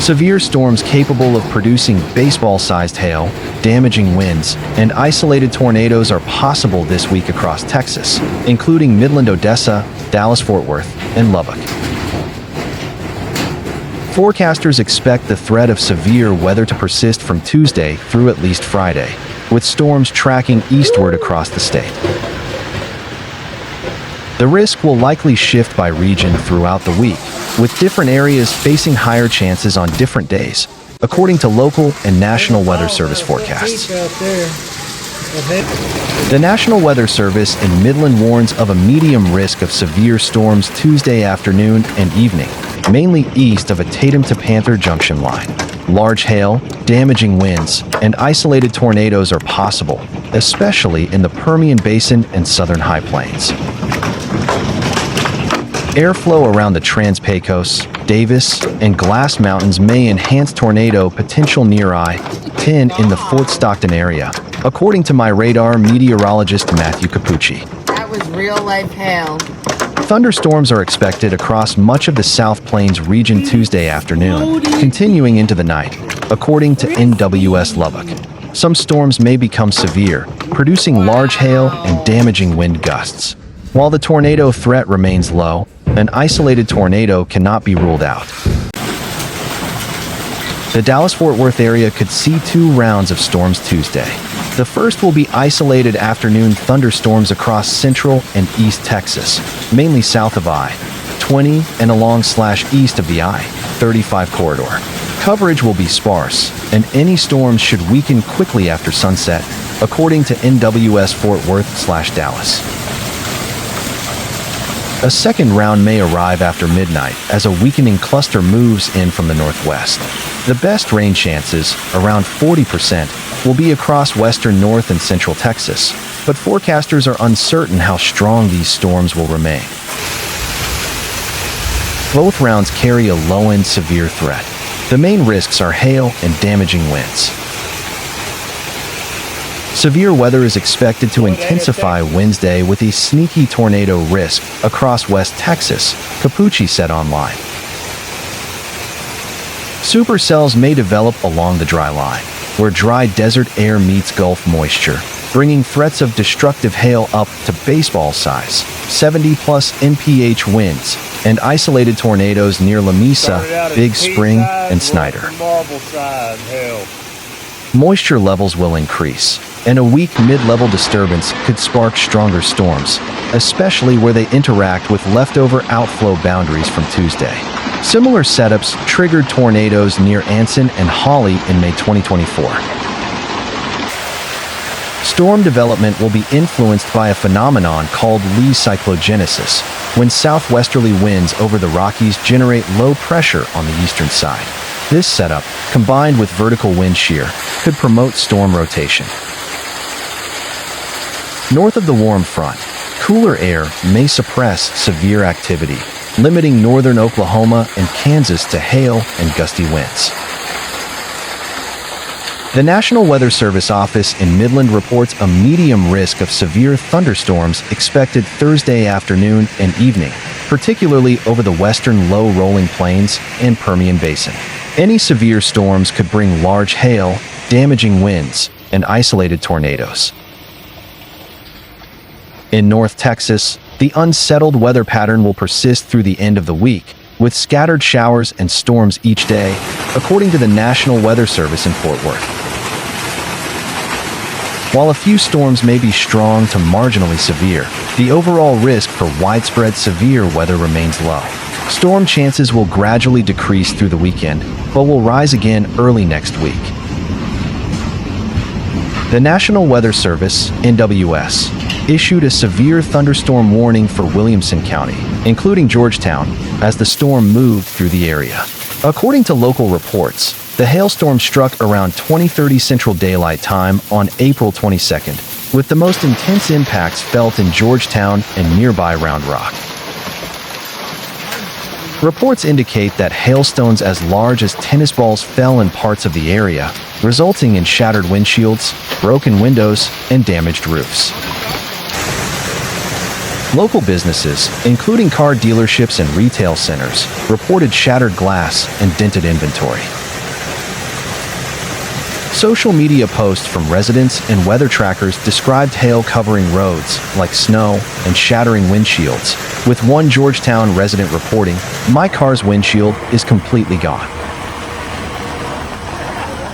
Severe storms capable of producing baseball-sized hail, damaging winds, and isolated tornadoes are possible this week across Texas, including Midland, Odessa, Dallas-Fort Worth, and Lubbock. Forecasters expect the threat of severe weather to persist from Tuesday through at least Friday, with storms tracking eastward across the state. The risk will likely shift by region throughout the week, with different areas facing higher chances on different days, according to local and National Weather Service forecasts. The National Weather Service in Midland warns of a medium risk of severe storms Tuesday afternoon and evening, mainly east of a Tatum to Panther Junction line. Large hail, damaging winds, and isolated tornadoes are possible, especially in the Permian Basin and southern high plains. Airflow around the Trans-Pecos, Davis, and Glass Mountains may enhance tornado potential near I-10 in the Fort Stockton area, according to my radar meteorologist Matthew Capucci. That was real-life hail. Thunderstorms are expected across much of the South Plains region Tuesday afternoon, continuing into the night, according to NWS Lubbock. Some storms may become severe, producing large hail and damaging wind gusts. While the tornado threat remains low, an isolated tornado cannot be ruled out. The Dallas-Fort Worth area could see 2 rounds of storms Tuesday. The first will be isolated afternoon thunderstorms across central and east Texas, mainly south of I-20 and along/east of the I-35 corridor. Coverage will be sparse, and any storms should weaken quickly after sunset, according to NWS Fort Worth/Dallas. A second round may arrive after midnight as a weakening cluster moves in from the northwest. The best rain chances, around 40%, will be across western North and Central Texas, but forecasters are uncertain how strong these storms will remain. Both rounds carry a low-end severe threat. The main risks are hail and damaging winds. Severe weather is expected to intensify Wednesday with a sneaky tornado risk across West Texas, Capucci said online. Supercells may develop along the dry line, where dry desert air meets Gulf moisture, bringing threats of destructive hail up to baseball size, 70-plus mph winds, and isolated tornadoes near La Mesa, Big Spring, and Snyder. Moisture levels will increase, and a weak mid-level disturbance could spark stronger storms, especially where they interact with leftover outflow boundaries from Tuesday. Similar setups triggered tornadoes near Anson and Hawley in May 2024. Storm development will be influenced by a phenomenon called Lee cyclogenesis, when southwesterly winds over the Rockies generate low pressure on the eastern side. This setup, combined with vertical wind shear, could promote storm rotation. North of the warm front, cooler air may suppress severe activity, limiting northern Oklahoma and Kansas to hail and gusty winds. The National Weather Service office in Midland reports a medium risk of severe thunderstorms expected Thursday afternoon and evening, particularly over the western low-rolling plains and Permian Basin. Any severe storms could bring large hail, damaging winds, and isolated tornadoes. In North Texas, the unsettled weather pattern will persist through the end of the week, with scattered showers and storms each day, according to the National Weather Service in Fort Worth. While a few storms may be strong to marginally severe, the overall risk for widespread severe weather remains low. Storm chances will gradually decrease through the weekend, but will rise again early next week. The National Weather Service, NWS, issued a severe thunderstorm warning for Williamson County, including Georgetown, as the storm moved through the area. According to local reports, the hailstorm struck around 20:30 Central Daylight Time on April 22nd, with the most intense impacts felt in Georgetown and nearby Round Rock. Reports indicate that hailstones as large as tennis balls fell in parts of the area, resulting in shattered windshields, broken windows, and damaged roofs. Local businesses, including car dealerships and retail centers, reported shattered glass and dented inventory. Social media posts from residents and weather trackers described hail covering roads like snow and shattering windshields, with one Georgetown resident reporting, "My car's windshield is completely gone."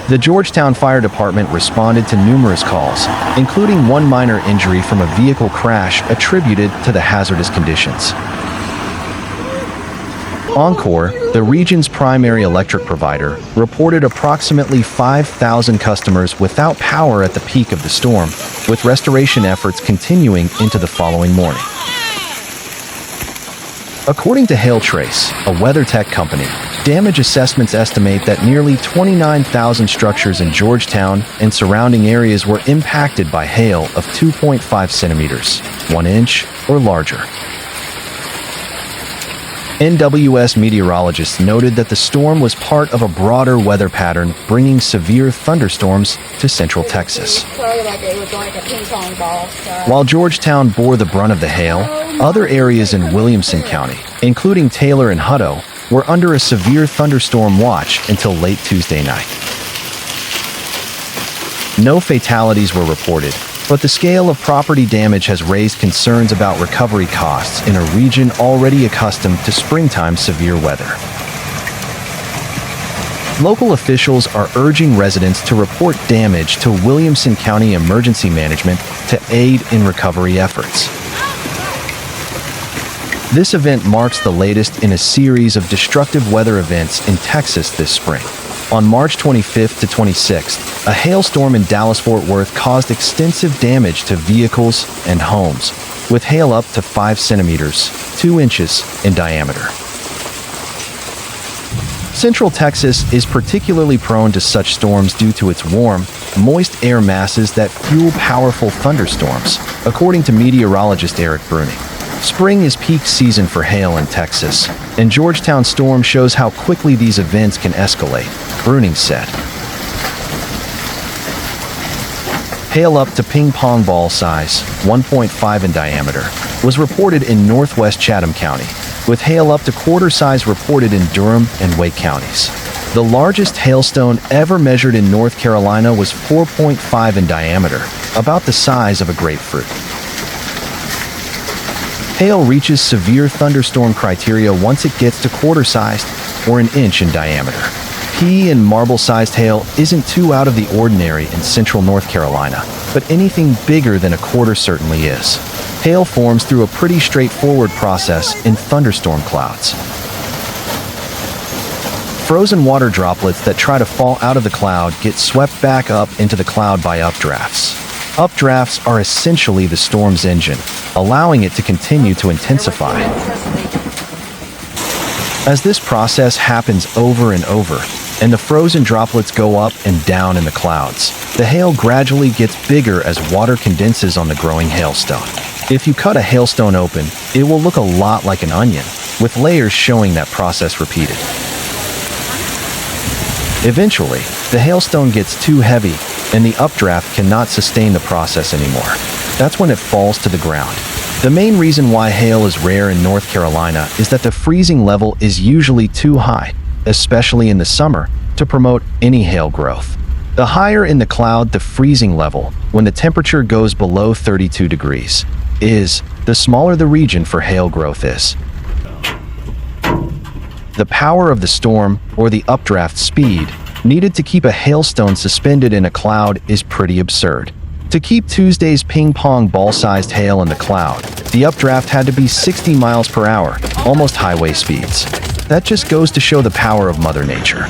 The Georgetown Fire Department responded to numerous calls, including one minor injury from a vehicle crash attributed to the hazardous conditions. Encore, the region's primary electric provider, reported approximately 5,000 customers without power at the peak of the storm, with restoration efforts continuing into the following morning. According to HailTrace, a weather tech company, damage assessments estimate that nearly 29,000 structures in Georgetown and surrounding areas were impacted by hail of 2.5 centimeters, 1 inch, or larger. NWS meteorologists noted that the storm was part of a broader weather pattern bringing severe thunderstorms to central Texas. While Georgetown bore the brunt of the hail, other areas in Williamson County, including Taylor and Hutto, were under a severe thunderstorm watch until late Tuesday night. No fatalities were reported, but the scale of property damage has raised concerns about recovery costs in a region already accustomed to springtime severe weather. Local officials are urging residents to report damage to Williamson County Emergency Management to aid in recovery efforts. This event marks the latest in a series of destructive weather events in Texas this spring. On March 25th to 26th, a hailstorm in Dallas-Fort Worth caused extensive damage to vehicles and homes, with hail up to 5 centimeters, 2 inches in diameter. Central Texas is particularly prone to such storms due to its warm, moist air masses that fuel powerful thunderstorms, according to meteorologist Eric Bruning. Spring is peak season for hail in Texas, and Georgetown storm shows how quickly these events can escalate, Bruning said. Hail up to ping pong ball size, 1.5 in diameter, was reported in northwest Chatham County, with hail up to quarter size reported in Durham and Wake counties. The largest hailstone ever measured in North Carolina was 4.5 in diameter, about the size of a grapefruit. Hail reaches severe thunderstorm criteria once it gets to quarter-sized or an inch in diameter. Pea and marble-sized hail isn't too out of the ordinary in central North Carolina, but anything bigger than a quarter certainly is. Hail forms through a pretty straightforward process in thunderstorm clouds. Frozen water droplets that try to fall out of the cloud get swept back up into the cloud by updrafts. Updrafts are essentially the storm's engine, allowing it to continue to intensify. As this process happens over and over, and the frozen droplets go up and down in the clouds, the hail gradually gets bigger as water condenses on the growing hailstone. If you cut a hailstone open, it will look a lot like an onion, with layers showing that process repeated. Eventually, the hailstone gets too heavy, and the updraft cannot sustain the process anymore. That's when it falls to the ground. The main reason why hail is rare in North Carolina is that the freezing level is usually too high, especially in the summer, to promote any hail growth. The higher in the cloud the freezing level, when the temperature goes below 32 degrees, is, the smaller the region for hail growth is. The power of the storm, or the updraft speed, needed to keep a hailstone suspended in a cloud is pretty absurd. To keep Tuesday's ping-pong ball-sized hail in the cloud, the updraft had to be 60 miles per hour, almost highway speeds. That just goes to show the power of Mother Nature.